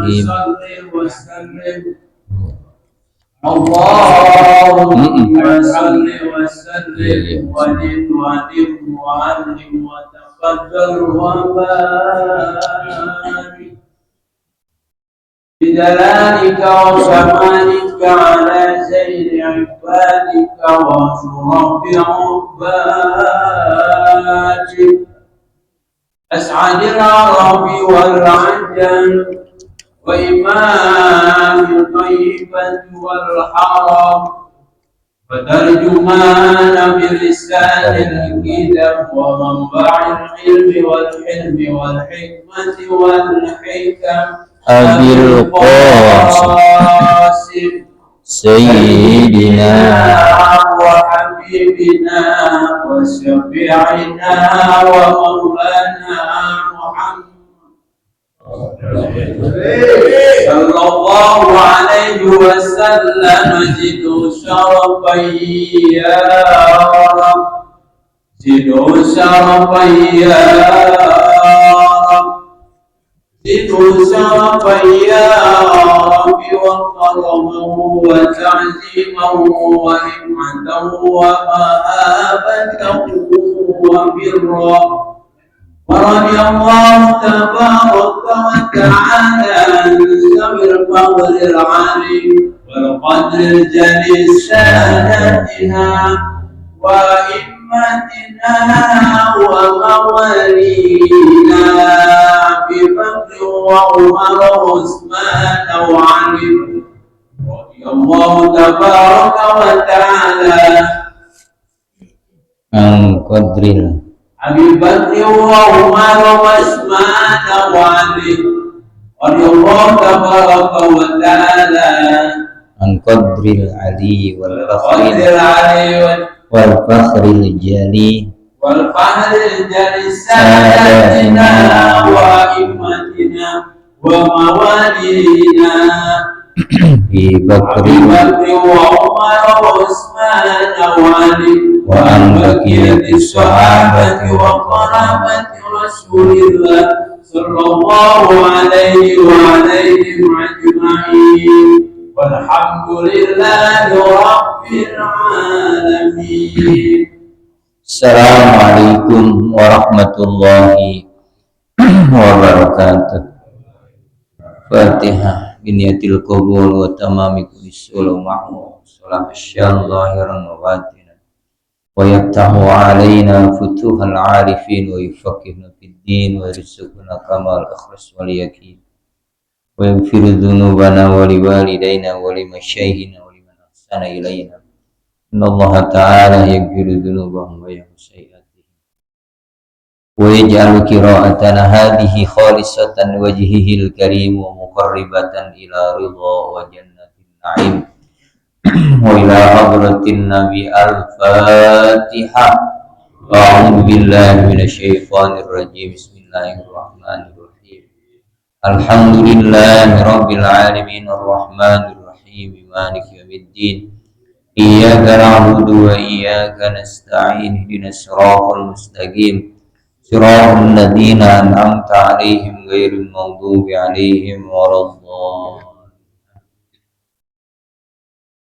Bismillahirrahmanirrahim. Allahumma salli wa sallim wa ni'matim wa alim wa taqaddar wa barik bidalalika wa samanika ala sayyidi ibadika wa syurabi ubbadik as'adil arabi wal ajam وإمام الطيبة والحرم وترجمان بلسان الكتاب ومنبع العلم والحلم والحكمة والحكم أبي القاسم سيدنا وحبيبنا وشفيعنا ومولانا محمد صلى الله عليه وسلم زدوا شرفا يا رب زدوا شرفا يا رب زدوا شرفا يا رب وكرما وتعظيما وهمة ومهابة وبرا ورضي الله تبارك وتعالى عن ذوي الفضل العالي والقدر الجليل سادتنا وإمتنا وموالينا أبي بكر وعمر وعثمان وعلي رضي الله تبارك وتعالى عن قدر أبي بكر وعمر وعثمان وعلي رضي الله تبارك وتعالى عن قدر العلي والفخر الجلي سادتنا وأئمتنا وموالينا في بكر وعمر وعثمان وعلي وعن بقية الصحابة وقرابة رسول الله صلى الله عليه وعليهم أجمعين والحمد لله رب العالمين. Assalamualaikum warahmatullahi wabarakatuh. Fatihah biniyatil qabul wa tamami kulli sulum ma'mu salam asyan zahiran wa batinan wa yaftahu alaina futuhal arifin wa yufaqihna fid din wa yarzuqna kamal ikhlas wal yaqin wa yaghfiru dhunubana wa liwalidayna wa limasyaykhina wa liman ahsana ilayna. Innallaha ta'ala yaghfiru dhunubahum wa yahmu sayyi'atihim wa yaj'alu qira'atana hadhihi khalisatan wajhihil karim wa muqarribatan ila ridha wa jannatin na'im wa ila hadratin nabi al-fatihah. A'udzu billahi minasyaitonir rajim. Bismillahirrahmanirrahim. Alhamdulillahi rabbil alamin arrahmanir rahim maliki yaumiddin. Iyyaka na'budu wa iyyaka nasta'in ihdinas siratal mustaqim siratal ladzina an'amta 'alaihim ghairil maghdubi 'alaihim waladdallin.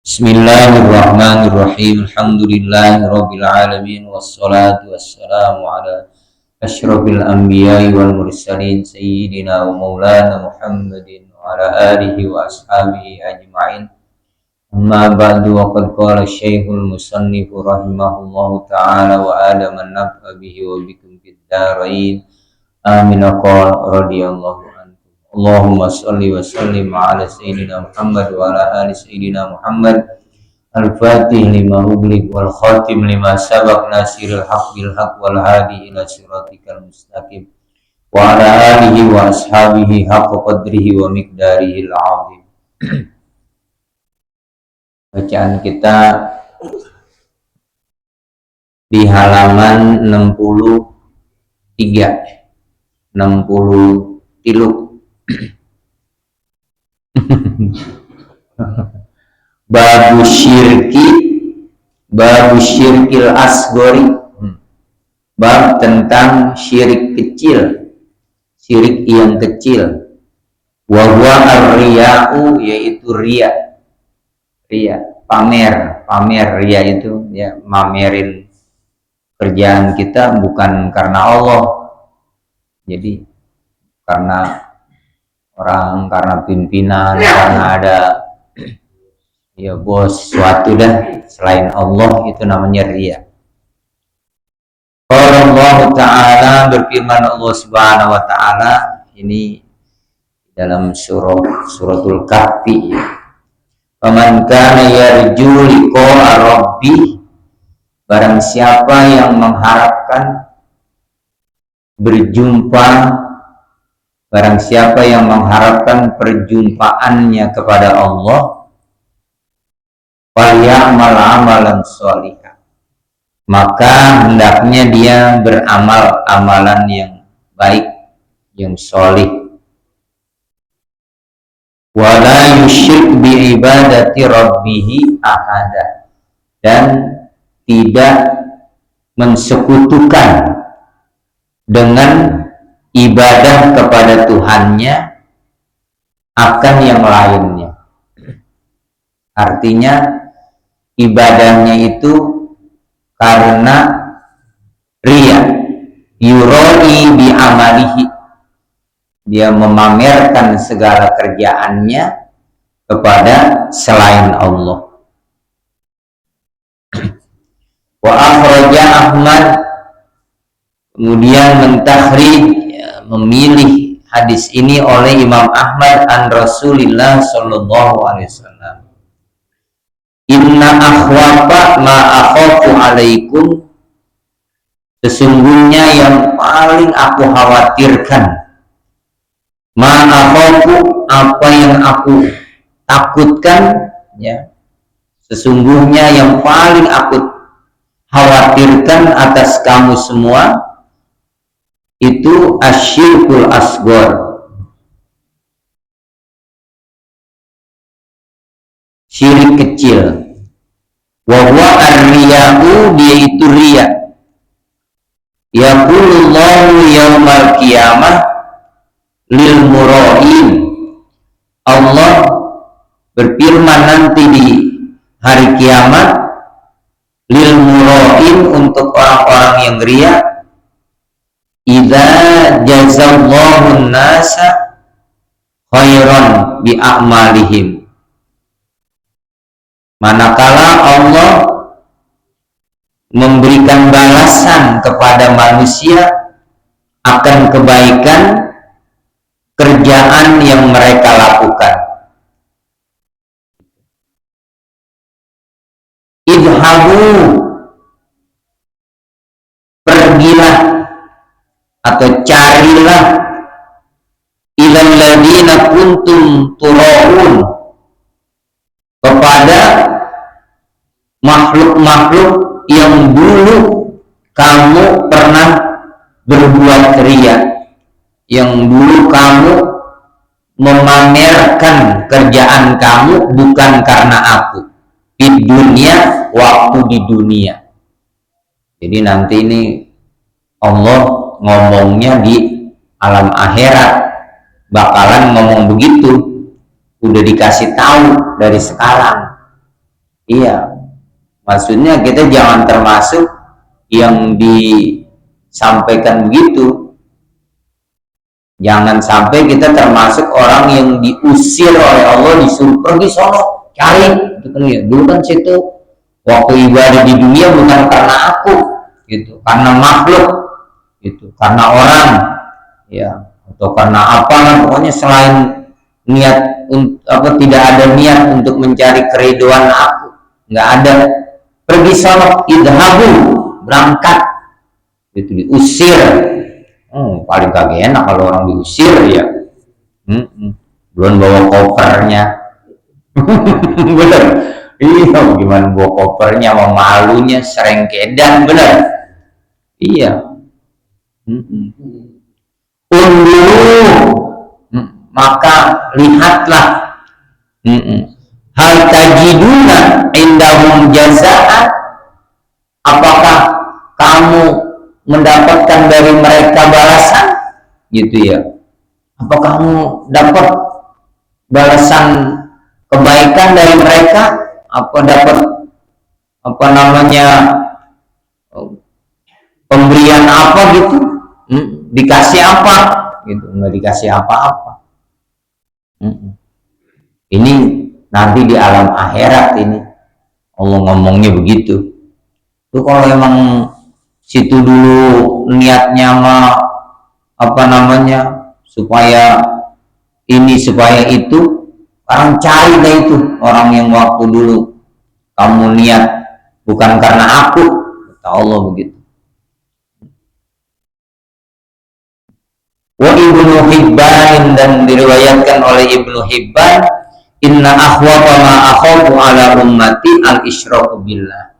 Bismillahirrahmanirrahim. Alhamdulillahi rabbil alamin wassalatu wassalamu ala asyrafil anbiya'i wal mursalin sayyidina wa maulana Muhammadin wa ala alihi wa ashabihi ajma'in. Amma ba'du wa qad qala syekhul musannif rahimahullahu ta'ala wa adama naf'a bihi wa bikum fid dharain amin. Qala radhiyallahu anhu Allahumma salli wa sallim ala sayyidina Muhammad wa ala ali sayyidina Muhammad al-fatih lima ughliq wal khatim lima sabaq nasiril haq bil haq wal hadi ila siratikal mustaqim wa ala alihi wa ashabihi haqqa qadrihi wa miqdarihi al-'azim. Bacaan kita di halaman 63 Babu syirkil asgori, bab tentang syirik kecil, syirik yang kecil. Wa huwa ar-riya'u, yaitu ria. Pamer ria itu ya, mamerin kerjaan kita bukan karena Allah. Jadi karena orang, karena pimpinan, karena ada ya bos suatu dah selain Allah, itu namanya ria. Allah Ta'ala berfirman, Allah Subhanahu wa Ta'ala ini dalam suratul Kahfi, faman kana yarju liqa'a rabbih, barang siapa yang mengharapkan perjumpaannya kepada Allah, falyamal amalan sholihah, maka hendaknya dia beramal amalan yang baik, yang sholih. Wala yusyrik bi ibadati rabbih ahada, dan tidak mensekutukan dengan ibadah kepada Tuhannya akan yang lainnya. Artinya ibadahnya itu karena ria, yuroi bi amalihi, dia memamerkan segala kerjaannya kepada selain Allah. Wa akhraja Ahmad, kemudian mentahrid, memilih hadis ini oleh Imam Ahmad an Rasulillah sallallahu alaihi wasallam. Inna akhwafa ma akhafu alaikum, sesungguhnya yang paling aku khawatirkan, ma akhafu, apa yang aku takutkan ya, sesungguhnya yang paling aku khawatirkan atas kamu semua itu asyirkul asghar, syirik kecil. Wa huwa ar-riya'u, dia itu riya. Yaqulullahu yaumal qiyamah lil mura'in, Allah berfirman nanti di hari kiamat, lil mura'in, untuk orang-orang yang riya, idza jazallahu an-nasa khairan bi a'malihim, manakala Allah memberikan balasan kepada manusia akan kebaikan kerjaan yang mereka lakukan. Idhabu, pergilah atau carilah, ilal ladina kuntum tura'un, kepada makhluk-makhluk yang dulu kamu pernah berbuat ria, yang dulu kamu memamerkan kerjaan kamu bukan karena aku, di dunia, waktu di dunia. Jadi nanti ini Allah ngomongnya di alam akhirat, bakalan ngomong begitu, udah dikasih tahu dari sekarang. Iya, maksudnya kita jangan termasuk yang disampaikan begitu. Jangan sampai kita termasuk orang yang diusir oleh Allah, disuruh pergi sono cari, itu kan ya, dulu kan situ waktu ibadah di dunia bukan karena aku gitu, karena makhluk gitu, karena orang ya, atau karena apa, pokoknya selain niat tidak ada niat untuk mencari keriduan aku, nggak ada. Pergi sono, idhabu, berangkat, itu diusir. Paling kagak enak kalau orang diusir ya. Belum bawa kopernya. Bener. Iya, gimana bawa kopernya, sama malunya, serengkedan, bener. Iya. Maka lihatlah, hal tajiduna indahum jazaan, apakah kamu mendapatkan dari mereka balasan gitu ya, apa kamu dapat balasan kebaikan dari mereka, apa dapat apa namanya pemberian apa gitu, dikasih apa gitu, nggak dikasih apa-apa. Ini nanti di alam akhirat ini Allah ngomongnya begitu. Itu kalau emang situ dulu niatnya mah apa namanya supaya ini supaya itu, orang cari dah itu orang yang waktu dulu kamu niat bukan karena aku, kata Allah begitu. Wa Ibnu Hibban, dan diriwayatkan oleh Ibnu Hibban, inna akhwafa ma akhafu ala ummati al isyraku billah.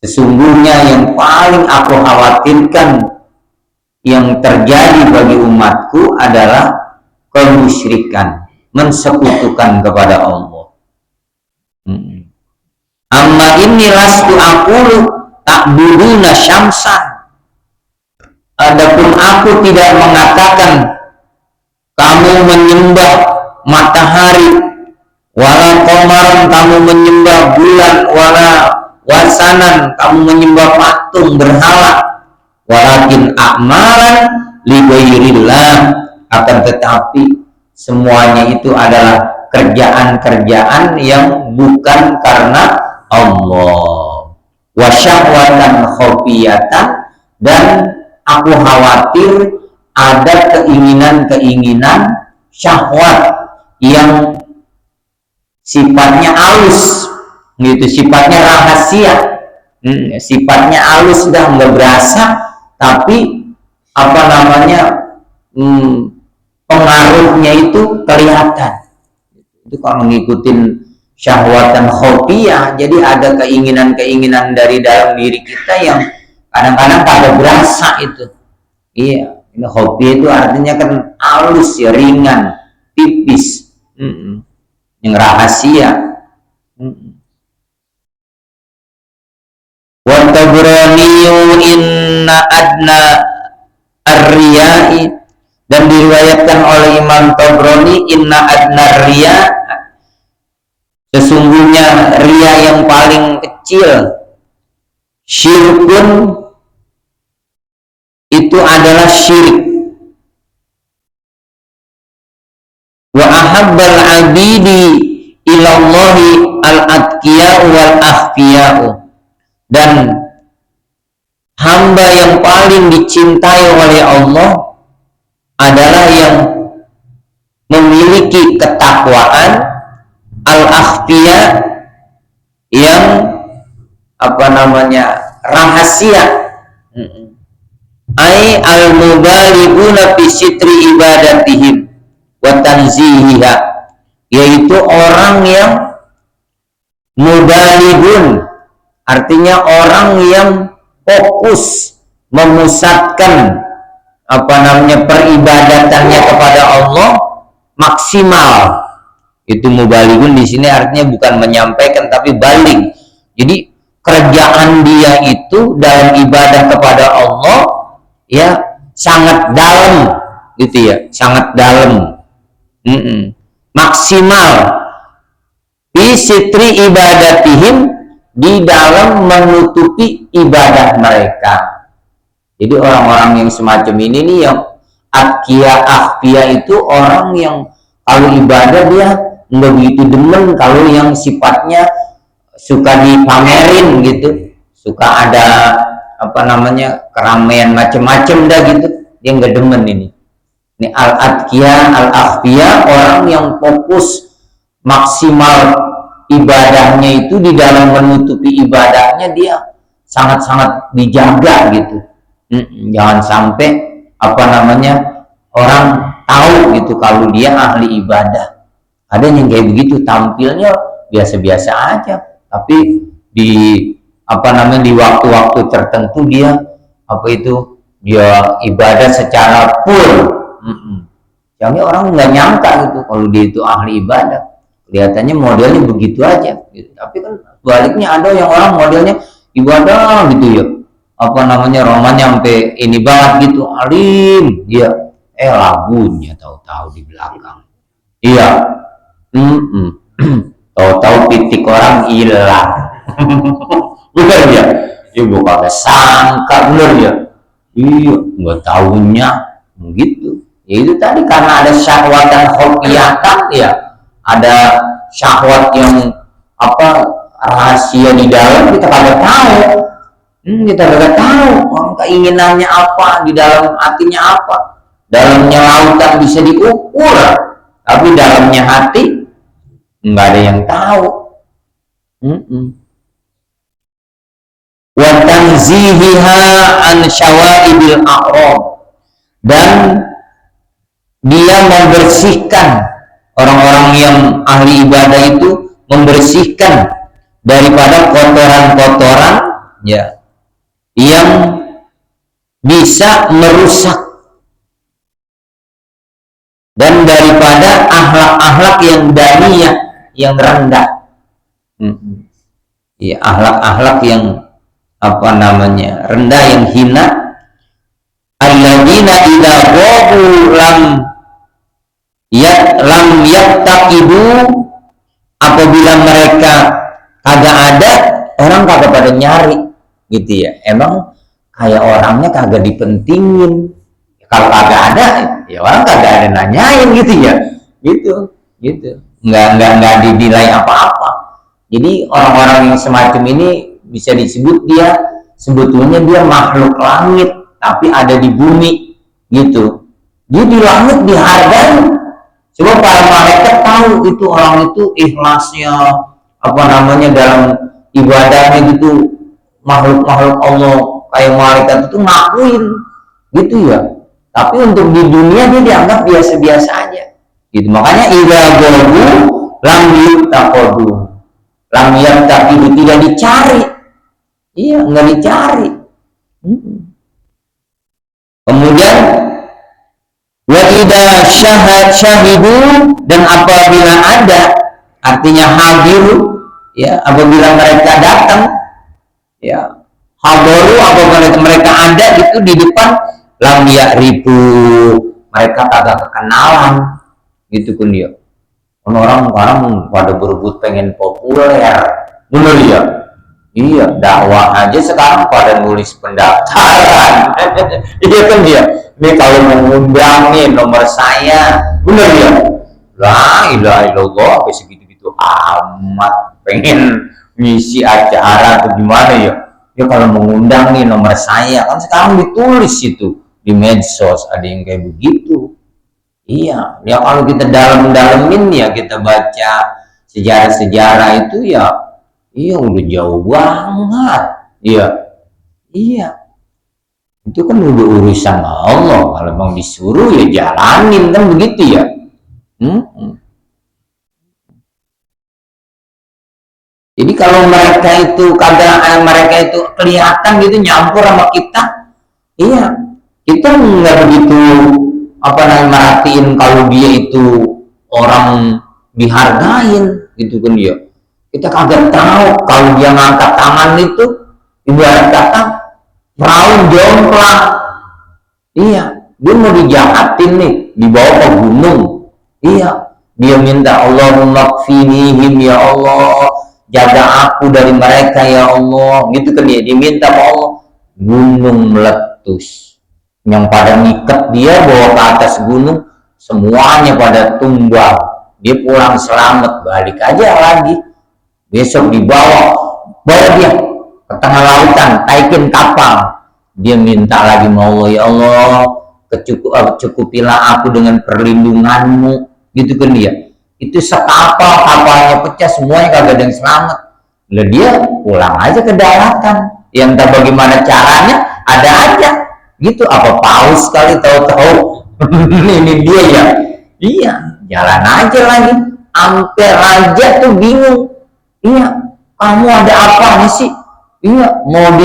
Sesungguhnya yang paling aku khawatirkan yang terjadi bagi umatku adalah kemusyrikan, mensekutukan kepada Allah. Amma inni lastu aqulu ta'buduna syamsan. Adapun aku tidak mengatakan kamu menyembah matahari, wala qamaran kamu menyembah bulan, wala wasanan kamu menyembah patung berhala, walakin a'malan li ghairillah, akan tetapi semuanya itu adalah kerjaan-kerjaan yang bukan karena Allah. Wa syahwatan khafiyatan, dan aku khawatir ada keinginan-keinginan syahwat yang sifatnya halus gitu, sifatnya rahasia, sifatnya halus, sudah nggak berasa, tapi apa namanya pengaruhnya itu kelihatan. Itu kalau ngikutin syahwatan khafiyah, jadi ada keinginan-keinginan dari dalam diri kita yang kadang-kadang pada berasa itu. Iya, ini khafiyah itu artinya kan halus ya, ringan, tipis, yang rahasia. Wa Tabraniyu inna adna ar-riya'i, dan diriwayatkan oleh Imam Tabrani, inna adna riya, sesungguhnya riya yang paling kecil, syirkun, itu adalah syirik. Wa ahabbal abidi ilallahi al-atqiya'u wal akhfiya'u, dan hamba yang paling dicintai oleh Allah adalah yang memiliki ketakwaan, al-akhfiya, yang apa namanya rahasia, ai al-mubalighuna fi sitri ibadatihim wa tanzihiha, yaitu orang yang mubalighun, artinya orang yang fokus memusatkan apa namanya peribadatannya kepada Allah maksimal. Itu mubalighun di sini artinya bukan menyampaikan tapi balik. Jadi kerjaan dia itu dalam ibadah kepada Allah ya sangat dalam gitu ya, sangat dalam, maksimal fi sitri ibadatihim, di dalam menutupi ibadah mereka. Jadi orang-orang yang semacam ini nih, yang akhfiyah itu orang yang kalau ibadah dia nggak begitu demen kalau yang sifatnya suka dipamerin gitu, suka ada apa namanya keramaian macem-macem dah gitu, dia nggak demen ini. Ini al-akhfiyah, orang yang fokus maksimal ibadahnya itu di dalam menutupi ibadahnya, dia sangat-sangat dijaga gitu. Jangan sampai apa namanya orang tahu gitu kalau dia ahli ibadah. Ada yang kayak begitu, tampilnya biasa-biasa aja, tapi di apa namanya di waktu-waktu tertentu dia apa itu dia ibadah secara full. Jadi orang nggak nyangka gitu kalau dia itu ahli ibadah. Kelihatannya modelnya begitu aja gitu. Tapi kan baliknya ada yang orang modelnya ibadah gitu ya, apa namanya romannya sampai ini banget gitu, alim dia, lagunya tahu-tahu di belakang, iya Tahu-tahu pitik orang hilang. Bener ya? Ibu kagak sangka, bener ya? Iya, nggak tahunya begitu. Ya itu tadi karena ada syahwat dan khofiyatan ya, ada syahwat yang apa rahasia di dalam kita kagak tahu. Kita kagak tahu orang keinginannya apa, di dalam hatinya apa. Dalamnya lautan bisa diukur, tapi dalamnya hati nggak ada yang tahu. Wa tanzihiha an syawaibil a'rab, dan dia membersihkan orang-orang yang ahli ibadah itu, membersihkan daripada kotoran-kotoran ya yang bisa merusak, dan daripada akhlak-akhlak yang daniyah, yang rendah. Ya, akhlak-akhlak yang apa namanya rendah, yang hina. Alladzina idza ghabu lam yattaqibu, apabila mereka kagak ada, orang kagak pada nyari gitu ya. Emang kayak orangnya kagak dipentingin. Kalau kagak ada ya orang kagak ada nanyain gitu ya. Gitu. Nggak dinilai apa-apa. Jadi orang-orang yang semacam ini bisa disebut dia sebetulnya dia makhluk langit tapi ada di bumi gitu. Dia di langit dihargai. Coba para malaikat tahu itu orang itu ikhlasnya apa namanya dalam ibadahnya gitu, makhluk-makhluk Allah kayak malaikat itu ngakuin gitu ya. Tapi untuk di dunia dia dianggap biasa-biasa aja gitu. Makanya idza ghabu lam yuttaqadu, lam yattaqidu, tidak dicari. Iya, nggak dicari. Kemudian wa idza syahidu, dan apabila ada, artinya hadir ya, apabila mereka datang ya, hadiru, apabila mereka ada itu di depan, lam ya'rifu, mereka kagak kenalan gitu kan dia. Orang pada berebut pengen populer, bener ya? Iya, dakwah aja sekarang pada nulis pendaftaran. Iya kan dia. Ini kalau mengundang nih nomor saya, bener ya? La ilaha illallah, kayak segitu-gitu amat pengen ngisi acara atau gimana ya? Ya kalau mengundang nih nomor saya, kan sekarang ditulis itu di medsos, ada yang kayak begitu. Iya, ya kalau kita dalam-dalamin ya, kita baca sejarah-sejarah itu ya, iya udah jauh banget. Iya. Itu kan udah urusan Allah. Kalau mau disuruh ya jalanin, kan begitu ya. Jadi kalau mereka itu mereka itu kelihatan gitu nyampur sama kita, iya, kita nggak begitu apa namanya merhatiin kalau dia itu orang dihargain gitu kan dia. Kita kagak tahu kalau dia ngangkat tangan itu ibarat kata perahu jomplang. Iya, dia mau dijahatin nih, dibawa ke gunung. Iya, dia minta Allahumma kfinihim ya Allah, jaga aku dari mereka ya Allah, gitu kan dia minta ke Allah. Gunung meletus, yang pada ngikat dia bawa ke atas gunung, semuanya pada tumbang. Dia pulang selamat, balik aja lagi. Besok bawa dia ke tengah lautan, taikin kapal. Dia minta lagi sama Allah, ya Allah, cukupilah aku dengan perlindunganmu, gitu kan dia. Itu sekapal, kapalnya pecah, semuanya kagak ada yang selamat. Lah dia pulang aja ke daratan. Yang entah bagaimana caranya, ada aja gitu. Apa paus kali tahu-tahu ini dia ya. Iya, jalan aja lagi. Sampai raja tuh bingung. Iya, kamu ada apa nih sih? Iya, mau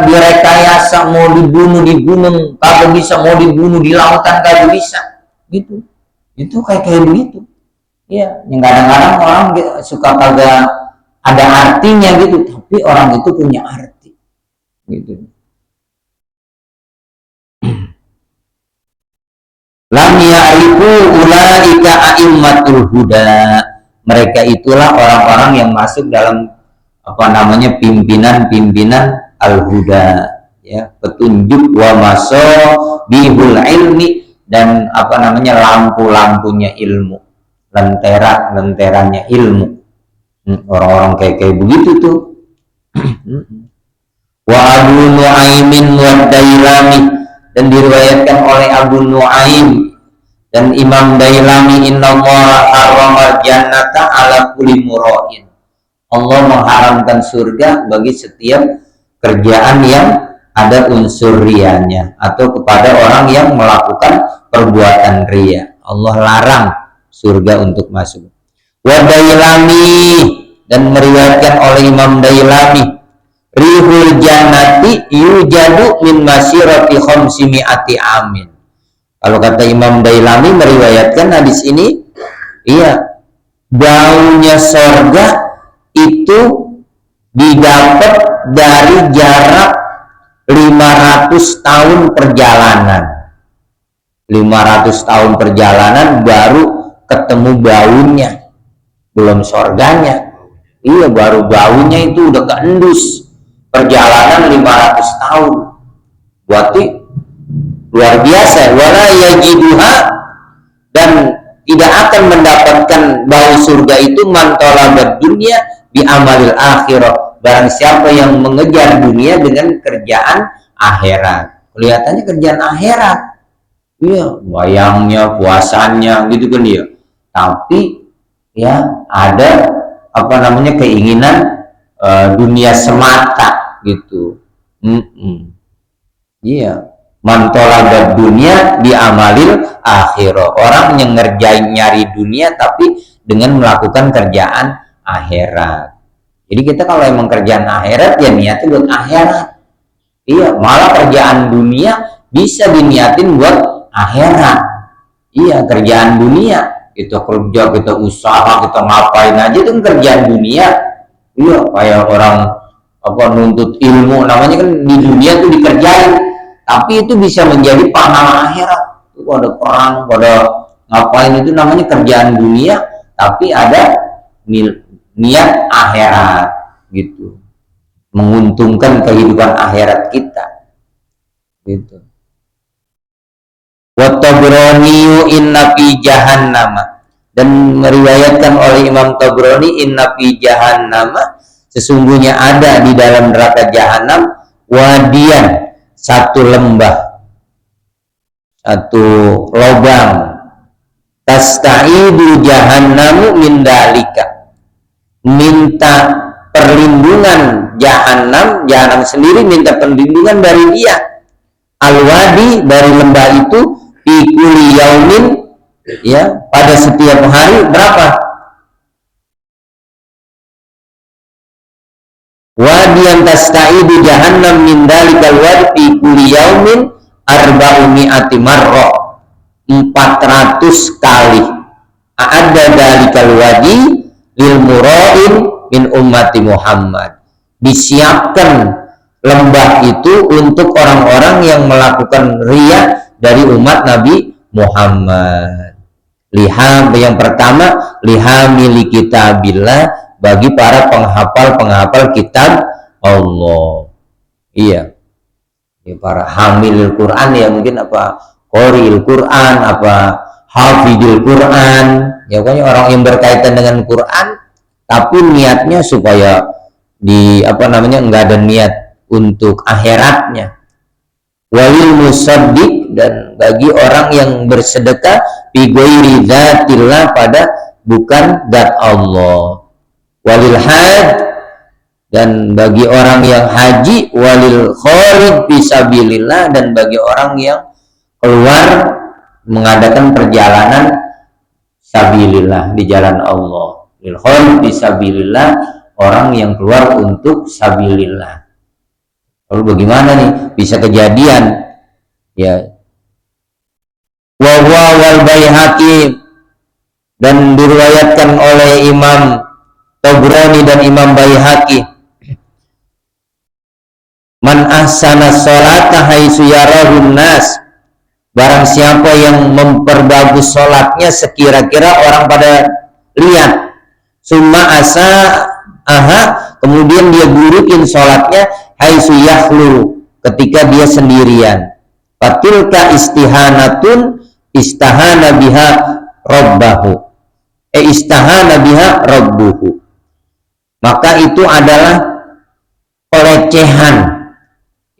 direkayasa, mau dibunuh di gunung kagak bisa, mau dibunuh di lautan kagak bisa, gitu. Itu kayak begitu. Iya, yang kadang-kadang orang suka kagak ada artinya gitu, tapi orang itu punya arti, gitu. Lam ya'rif ulaika a'immatul huda. Mereka itulah orang-orang yang masuk dalam pimpinan-pimpinan al-huda, ya, petunjuk, wa masabihul ilmi, dan lampu-lampunya ilmu, lentera-lenteranya ilmu. Orang-orang kayak begitu tuh. Wa Abu Nu'aimin wa Dailami, dan diriwayatkan oleh Abu Nu'aim dan Imam Dailami, innallaha harramal jannata ala kulli mura'in. Allah mengharamkan surga bagi setiap kerjaan yang ada unsur rianya atau kepada orang yang melakukan perbuatan ria. Allah larang surga untuk masuk. Wa Dailami, dan meriwayatkan oleh Imam Dailami, rihul jannati yujadu min masirati khamsimi'ati amin. Kalau kata Imam Dailami meriwayatkan hadis ini, iya, baunya surga itu didapat dari jarak 500 tahun perjalanan. 500 tahun perjalanan baru ketemu baunya, belum surganya. Iya, baru baunya itu udah keendus. Perjalanan 500 tahun. Berarti luar biasa. Wala yajiduha, dan tidak akan mendapatkan bau surga itu man talabad dunya bi amalil akhirah. Barang siapa yang mengejar dunia dengan kerjaan akhirat. Kelihatannya kerjaan akhirat. Iya, bayangnya, puasanya gitu kan dia. Tapi ya ada keinginan dunia semata gitu. Iya, mantolabad dunia diamalil akhirah. Orang yang ngerjain nyari dunia tapi dengan melakukan kerjaan akhirat. Jadi kita kalau emang kerjaan akhirat ya niatnya buat akhirat. Iya, malah kerjaan dunia bisa diniatin buat akhirat. Iya, kerjaan dunia kita kerja, kita usaha, kita ngapain aja itu kerjaan dunia. Iya, kayak orang nuntut ilmu, namanya kan di dunia tuh dikerjain, tapi itu bisa menjadi pahala akhirat. Itu ada perang, pada ngapain, itu namanya kerjaan dunia, tapi ada niat akhirat gitu, menguntungkan kehidupan akhirat kita gitu. Wa Tabrani inna fi jahannam, dan meriwayatkan oleh Imam Tabrani, inna fi jahannam, sesungguhnya ada di dalam neraka jahanam, wadian, satu lembah, satu lubang, tasta'idu jahannamu min dalika, minta perlindungan jahanam sendiri minta perlindungan dari dia, al-wadi, dari lembah itu, fi kulli yaumin, ya, pada setiap hari berapa? Wadiyan tasta'idu jahannam min dalikal wadi fi kulli yaumin arba'umi'ati marra, 400 kali. A'adda dalikal wadi lil mura'in min ummati Muhammad, disiapkan lembah itu untuk orang-orang yang melakukan riya dari umat Nabi Muhammad. Liha, yang pertama, liha milik kitabillah, bagi para penghafal kitab Allah. Iya, ya, para hamilul Quran, ya mungkin qori'il Quran, hafidul Quran, ya pokoknya orang yang berkaitan dengan Quran, tapi niatnya supaya enggak ada niat untuk akhiratnya. Walil musaddiq, dan bagi orang yang bersedekah bi ghairi dzatillah, pada bukan zat Allah. Walil hajj, dan bagi orang yang haji. Walil kharij fisabilillah, dan bagi orang yang keluar mengadakan perjalanan sabilillah, di jalan Allah. Lil kharij fisabilillah, orang yang keluar untuk sabilillah. Lalu bagaimana nih bisa kejadian? Ya, wa wal Baihaqi, dan diriwayatkan oleh Imam Tabrani dan Imam Baihaqi, man ahsana sholata haitsu yarahun nas, barang siapa yang memperbagus sholatnya sekira-kira orang pada lihat, summa asa kemudian dia burukin sholatnya, haitsu yakhlu, ketika dia sendirian, fatilka istihanatun istahana biha rabbahu, istahana biha rabbuhu, maka itu adalah pelecehan,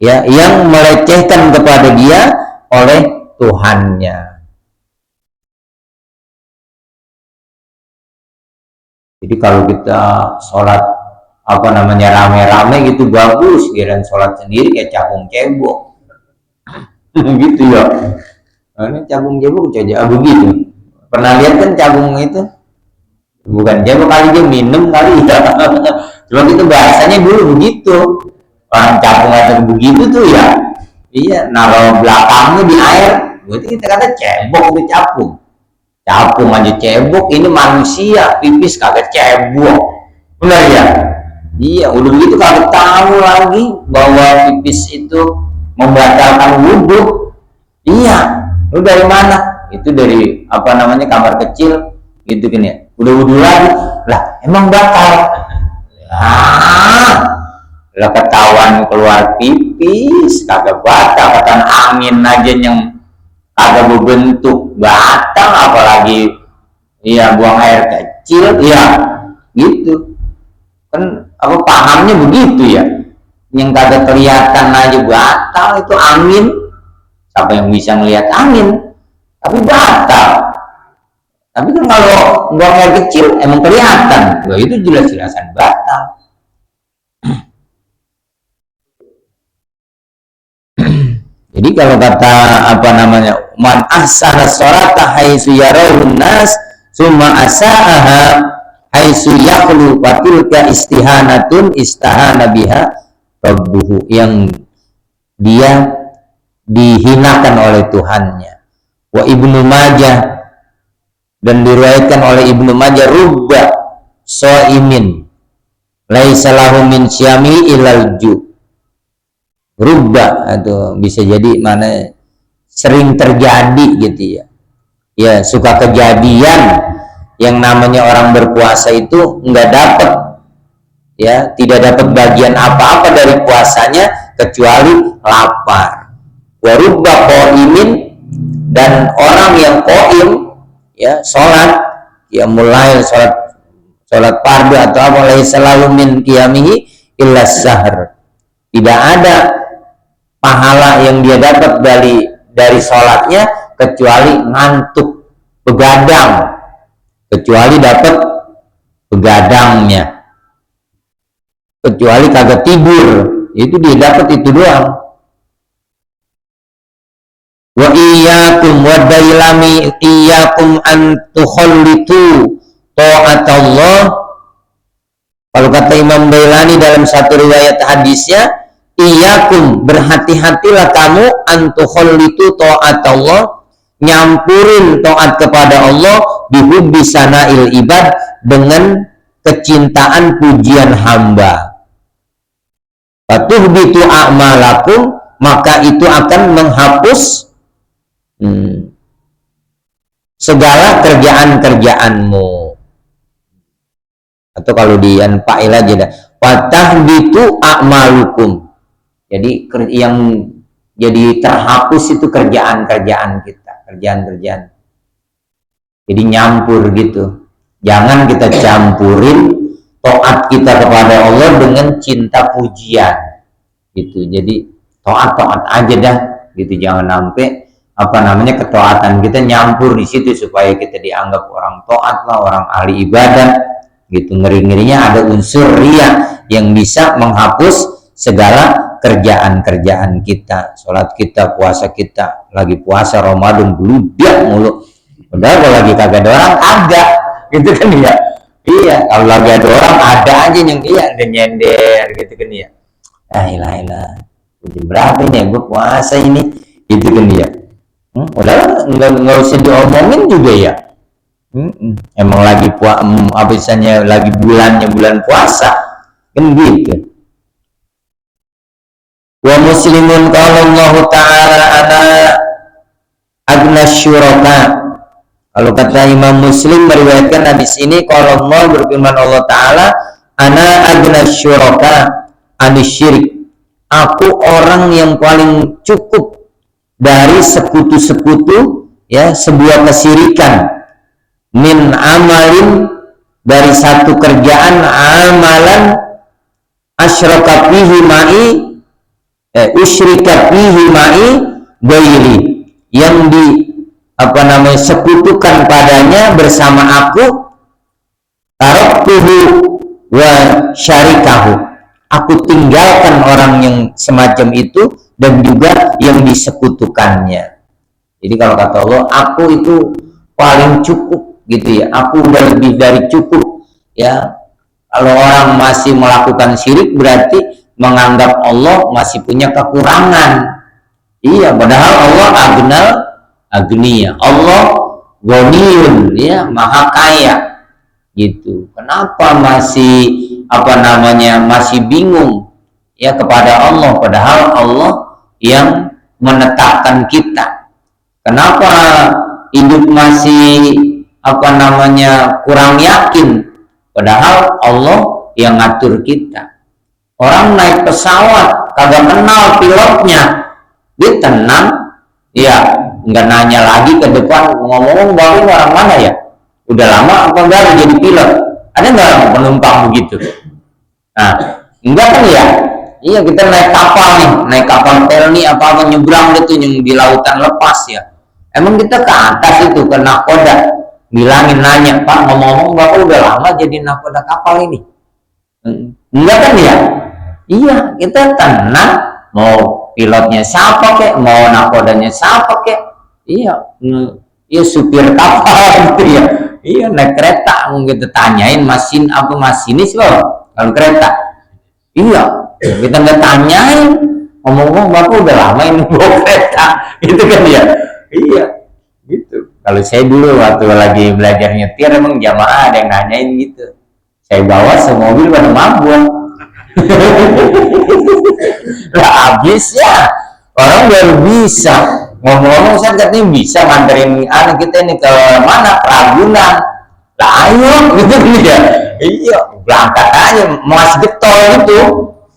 ya, yang melecehkan kepada dia oleh Tuhannya. Jadi kalau kita sholat rame-rame gitu bagus, kirain sholat sendiri kayak cabung cebok gitu ya. Nah, ini cabung cebok aja begitu. Pernah lihat kan cabung itu? Bukan cebok kali, dia minum kali ya. Cuma itu bahasanya dulu begitu. Orang cabung atau begitu tuh ya. Iya, naruh belakangnya di air. Berarti kita kata cebok itu capung. Capung aja cebok, ini manusia pipis kagak cebok, benar ya? Iya, udah begitu kagak tahu lagi bahwa pipis itu membatalkan wudhu. Iya, lu dari mana? Itu dari kamar kecil gitu kan ya. Udah wudhu lagi, lah emang batal? Lah ketahuan keluar pipis kagak batal, katakan angin aja yang kagak berbentuk batal, apalagi ya buang air kecil, ya gitu kan, pahamnya begitu ya, yang kagak kelihatan aja batal, itu angin, siapa yang bisa ngelihat angin tapi batal. Tapi kan kalau buang air kecil emang kelihatan, wah itu jelas-jelasan batal. Jadi kalau kata man ahsana sholata haitsu yarawun nas summa asaaha haitsu yaqulu wa tilka istihanatun istahana biha rabbuhu, yang dia dihinakan oleh Tuhannya. Wa Ibnu Majah, dan diriwayatkan oleh Ibnu Majah, rubba shaimin laisa lahu min syami ilal ju. Rubba atau bisa jadi mana sering terjadi gitu ya. Ya, suka kejadian yang namanya orang berpuasa itu nggak dapat, ya, tidak dapat bagian apa-apa dari puasanya kecuali lapar. Wa rubba qaimin, dan orang yang qaim, ya, sholat, ya, mulai sholat fardu atau apa, laisa lahu min qiyamihi illa sahr, tidak ada pahala yang dia dapat dari sholatnya kecuali ngantuk, begadang, kecuali dapat begadangnya, kecuali kagak tidur, itu dia dapat itu doang. Wa iyyakum wa dailami iyyakum an tukhallitu ta'atallah, kalau kata Imam Dailani dalam satu riwayat hadisnya, iyyakum, berhati-hatilah kamu, antukhallitu ta'atallah, nyampurin taat kepada Allah, bihubbi sana'il ibad, dengan kecintaan pujian hamba. Fatuhbitu a'malakum, maka itu akan menghapus segala kerjaan-kerjaanmu. Atau kalau di anfa'il aja dah, fatahbitu a'malukum, jadi yang jadi terhapus itu kerjaan-kerjaan kita, kerjaan-kerjaan. Jadi nyampur gitu. Jangan kita campurin taat kita kepada Allah dengan cinta pujian. Gitu. Jadi taat-taat aja dah gitu. Jangan sampai ketaatan kita nyampur di situ supaya kita dianggap orang taat lah, orang ahli ibadah. Gitu. Ngeri-ngerinya ada unsur riya yang bisa menghapus segala kerjaan-kerjaan kita, sholat kita, puasa kita. Lagi puasa Ramadan bludak mulu, udah kalau lagi kagak ada orang ada, gitu kan ya. Iya, kalau lagi ada orang ada aja yang ada nyender, gitu kan ya. Ilah, jam berapa ini gue puasa ini, gitu kan ya. Udah nggak usah diomongin juga ya. Emang lagi lagi bulan puasa kan gitu. Wa muslimun qala Allah ta'ala ana agnas syuraka. Kalau kata Imam Muslim meriwayatkan hadis ini, kalau Allah berfirman Allah Ta'ala, ana agnas syuraka anis syirik. Aku orang yang paling cukup dari sekutu-sekutu, ya, sebuah kesyirikan. Min amalin, dari satu kerjaan, amalan asyraka fihi ma'i, usyrika fihi ma'i ghairi, yang sekutukan padanya bersama aku, taraktuhu wa syarikahu, aku tinggalkan orang yang semacam itu dan juga yang disekutukannya. Jadi kalau kata Allah, aku itu paling cukup gitu ya, aku udah lebih dari cukup ya. Kalau orang masih melakukan syirik berarti menganggap Allah masih punya kekurangan. Iya, padahal Allah agniya, Allah ghaniyun, ya, maha kaya gitu. Kenapa masih masih bingung ya kepada Allah, padahal Allah yang menetapkan kita? Kenapa hidup masih kurang yakin, padahal Allah yang ngatur kita? Orang naik pesawat kagak kenal pilotnya, dia tenang ya, nggak nanya lagi ke depan, ngomong bawa orang mana ya, udah lama apa enggak jadi pilot? Ada nggak orang penumpang begitu? Nah, enggak kan ya? Iya, kita naik kapal pelni apa nyebrang gitu yang di lautan lepas ya. Emang kita ke atas itu, ke nakoda, bilangin, nanya, Pak, ngomong-ngomong Bapak udah lama jadi nakoda kapal ini? Enggak kan ya? Iya, kita tenang, mau pilotnya siapa kek, mau nakodanya siapa kek, iya, supir kapal gitu ya. Iya, naik kereta kita tanyain masinis loh kalau kereta. Iya, kita nggak tanyain, ngomong-ngomong Bapak udah lama ini bawa kereta, gitu kan ya. Iya, gitu. Kalau saya dulu waktu lagi belajar nyetir, emang jamaah ada yang nanyain gitu, saya bawa semobil pada mabuk. Lah habis ya, orang baru bisa ngomong-ngomong, saya katanya bisa nganterin anak kita ini ke mana, Ragunan. Lah ayo gitu ya. Iya, berangkat aja, masih getol gitu.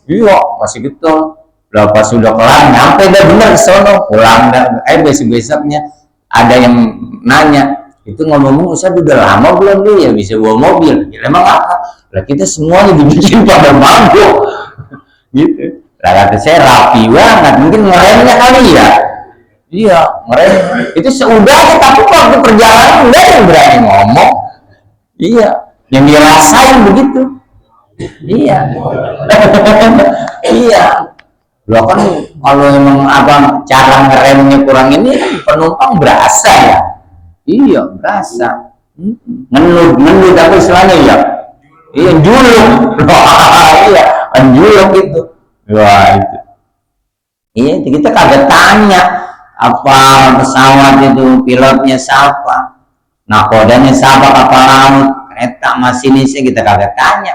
Iya, masih getol. Lah pas sudah kelar, nyampe dah bener ke sono, pulang dah. Besok-besoknya ada yang nanya, itu ngomong-ngomong Ustaz udah lama belum nih ya bisa bawa mobil? Ya emang apa? Lah kita semuanya dibikin pada mabuk. Gitu. Lah kata saya rapi banget, mungkin ngeremnya kali ya. Iya, ngerem. Itu seudahnya, tapi waktu perjalanan enggak yang berani ngomong. Iya, yang dirasain begitu. Iya. Iya. Loh kan kalau emang cara ngeremnya kurang ini, penumpang berasa ya. Iya, berasa. Ngendut apa istilahnya ya? Iya, juluk. Iya, juluk itu. Wah, itu. Iya, kita kagak tanya apa pesawat itu pilotnya siapa, nakodanya siapa, kapal laut, kereta masinisnya, kita kagak tanya.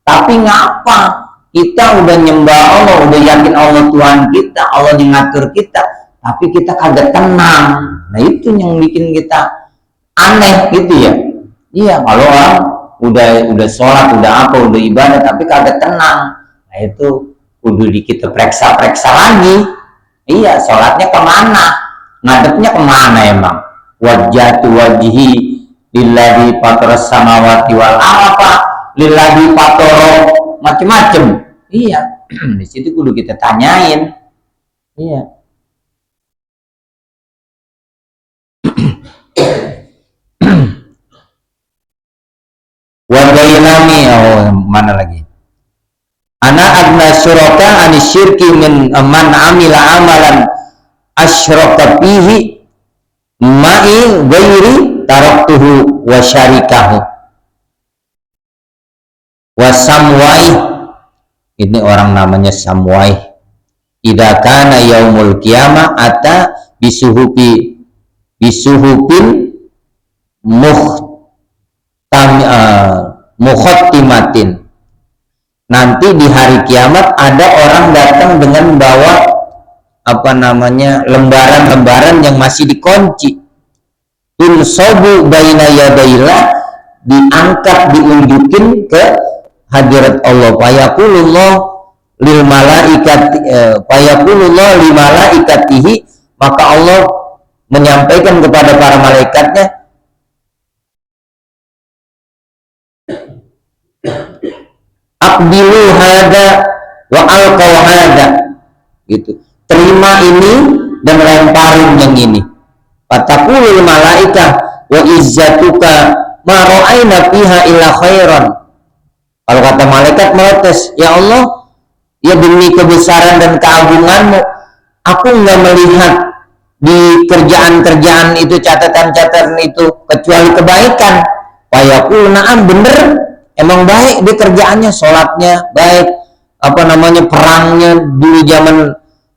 Tapi ngapa kita udah nyembah Allah, udah yakin Allah Tuhan kita, Allah yang ngatur kita, tapi kita kagak tenang. Nah itu yang bikin kita aneh gitu ya. Iya, kalau orang udah sholat, udah udah ibadah, tapi kagak tenang. Nah itu kudu kita periksa lagi. Iya, sholatnya kemana, ngadepnya kemana emang? Wajjatu wajhi lillahi fataras samawati wal arda, lillahi fatara, macem-macem. Iya, di situ kudu kita tanyain. Iya. Wadailami, mana lagi? Ana agna syuraka anis syirki min man amila amalan asyraka fihi ma'i ghairi taraktuhu wa syarikahu wa samwai. Ini orang namanya Samwai. Idza kana yaumul qiyamah ata bisuhupin mukhottimatin. Nanti di hari kiamat ada orang datang dengan bawa lembaran-lembaran yang masih dikunci. Tunsobu baina yadaillah, diangkat, diunjukin ke hadirat Allah. Fayaqulullah lil malaikatihi, maka Allah menyampaikan kepada para malaikatnya, aqbilu hada wa alqaw hada, gitu, terima ini dan lemparin yang ini. Fataqulul malaikah wa izzatuka ma ra'ayna fiha illa khairan. Kalau kata malaikat protes, ya Allah, ya demi kebesaran dan keagunganmu, aku nggak melihat di kerjaan-kerjaan itu, catatan-catatan itu, kecuali kebaikan. Fayaqul na'am, bener, emang baik di kerjaannya, sholatnya baik, perangnya dulu zaman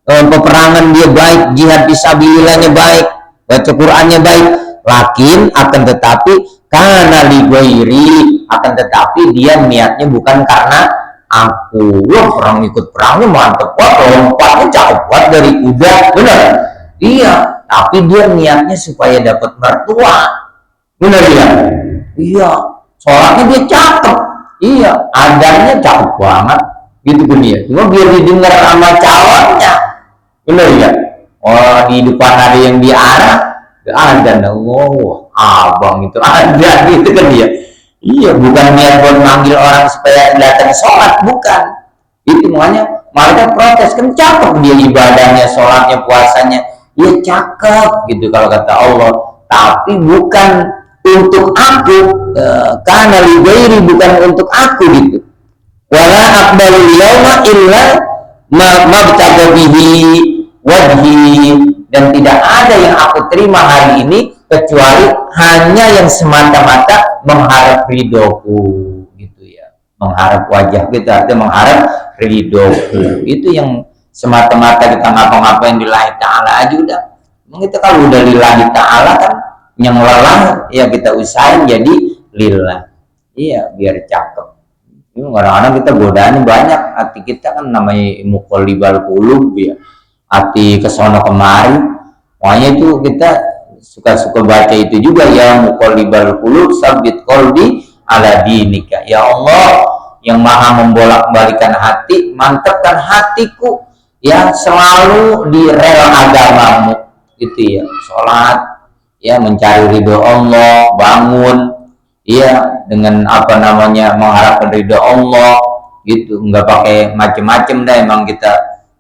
peperangan dia baik, jihad fisabilillahnya baik, baca Qur'annya baik. Lakin akan tetapi karena lighairi, akan tetapi dia niatnya bukan karena aku. Wah, perang ikut perangnya mantep banget, lompatnya cakep banget dari kuda, bener? Iya, tapi dia niatnya supaya dapat mertua, bener ya? Iya, sholatnya dia cakep, iya, adanya cakep banget, gitu kan dia. Cuma biar didengar sama calonnya, bener ya? Oh, di depan ada yang diarah, ada, oh, abang itu ada, gitu kan dia. Iya, bukan niat buat manggil orang supaya datang sholat, bukan. Itu makanya mereka protes, kan cakep dia ibadahnya, sholatnya, puasanya, ya cakep gitu kalau kata Allah. Tapi bukan untuk aku, karena lighairi, bukan untuk aku gitu. Wala aqbalul yawma illa mabtagha bihi wajhi, dan tidak ada yang aku terima hari ini kecuali hanya yang semata-mata mengharap ridhoku, gitu ya, mengharap wajah kita, itu mengharap ridhoku. Itu yang semata-mata kita ngapa-ngapain lillahi ta'ala aja udah. Memang kita kalau udah lillahi ta'ala kan yang lelah ya kita usahain jadi lillah, iya, biar cakep. Kadang-kadang kita godaannya banyak, hati kita kan namanya muqallibal qulub ya, hati kesono kemari. Makanya itu kita suka-suka baca itu juga, ya muqallibal qulub sabbit qalbi ala dinika. Ya Allah yang maha membolak-balikan hati, mantapkan hatiku ya selalu di rel agamamu, gitu ya. Sholat ya, mencari ridho Allah, bangun ya dengan mengharapkan ridho Allah, gitu. Enggak pakai macem-macem dah, emang kita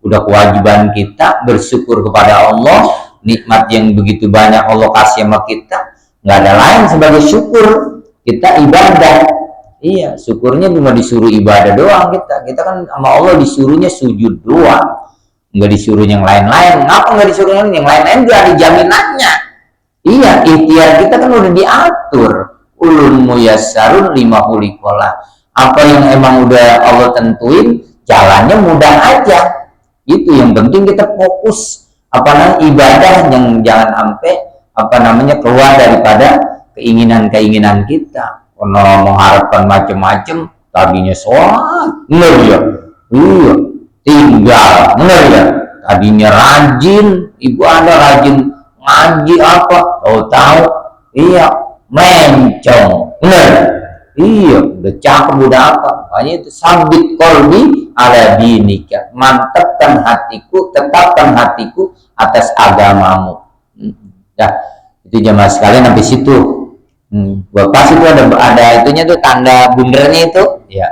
udah kewajiban kita bersyukur kepada Allah, nikmat yang begitu banyak Allah kasih sama kita, nggak ada lain sebagai syukur kita ibadah. Iya, syukurnya cuma disuruh ibadah doang kita kan sama Allah disuruhnya sujud doang, nggak disuruh yang lain-lain. Kenapa nggak disuruh yang lain-lain? Nggak ada jaminannya. Iya, ikhtiar kita kan udah diatur, ulun muyassarun lima hulikola. Apa yang emang udah Allah tentuin, jalannya mudah aja. Itu yang penting kita fokus ibadah, yang jangan sampai keluar daripada keinginan-keinginan kita. Kalau mengharapkan macam-macam, tadinya sholat, bener ya, iya, tinggal, bener ya, tadinya rajin, ibu anda rajin ngaji tahu, iya, mencong, bener, iya, udah cakep, udah makanya itu sabit qalbi ala dinika, mantapkan hatiku, tetapkan hatiku atas agamamu. Ya, itu jemaah sekalian sampai situ. Pas itu ada itunya tuh, tanda bundernya itu, ya.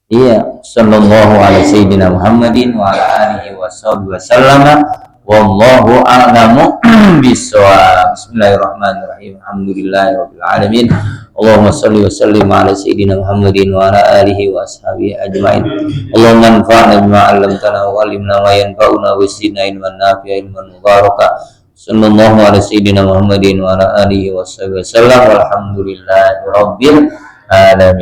Iya, sallallahu alaihi sayyidina Muhammadin wa ala alihi wasallam. Wallahu a'lamu bissawab. Bismillahirrahmanirrahim. Alhamdulillahirabbil alamin. Allahumma shalli wa sallim ala sayyidina Muhammadin wa ala alihi wa ashabihi ajmain. Allahumma anfa'na bima 'allamtana wa 'allimna ma yanfa'una wa zidna ilman nafi'an ilman mubarakah. Sallallahu ala sayyidina Muhammadin wa ala alihi wa sallam. Walhamdulillahi rabbil alamin.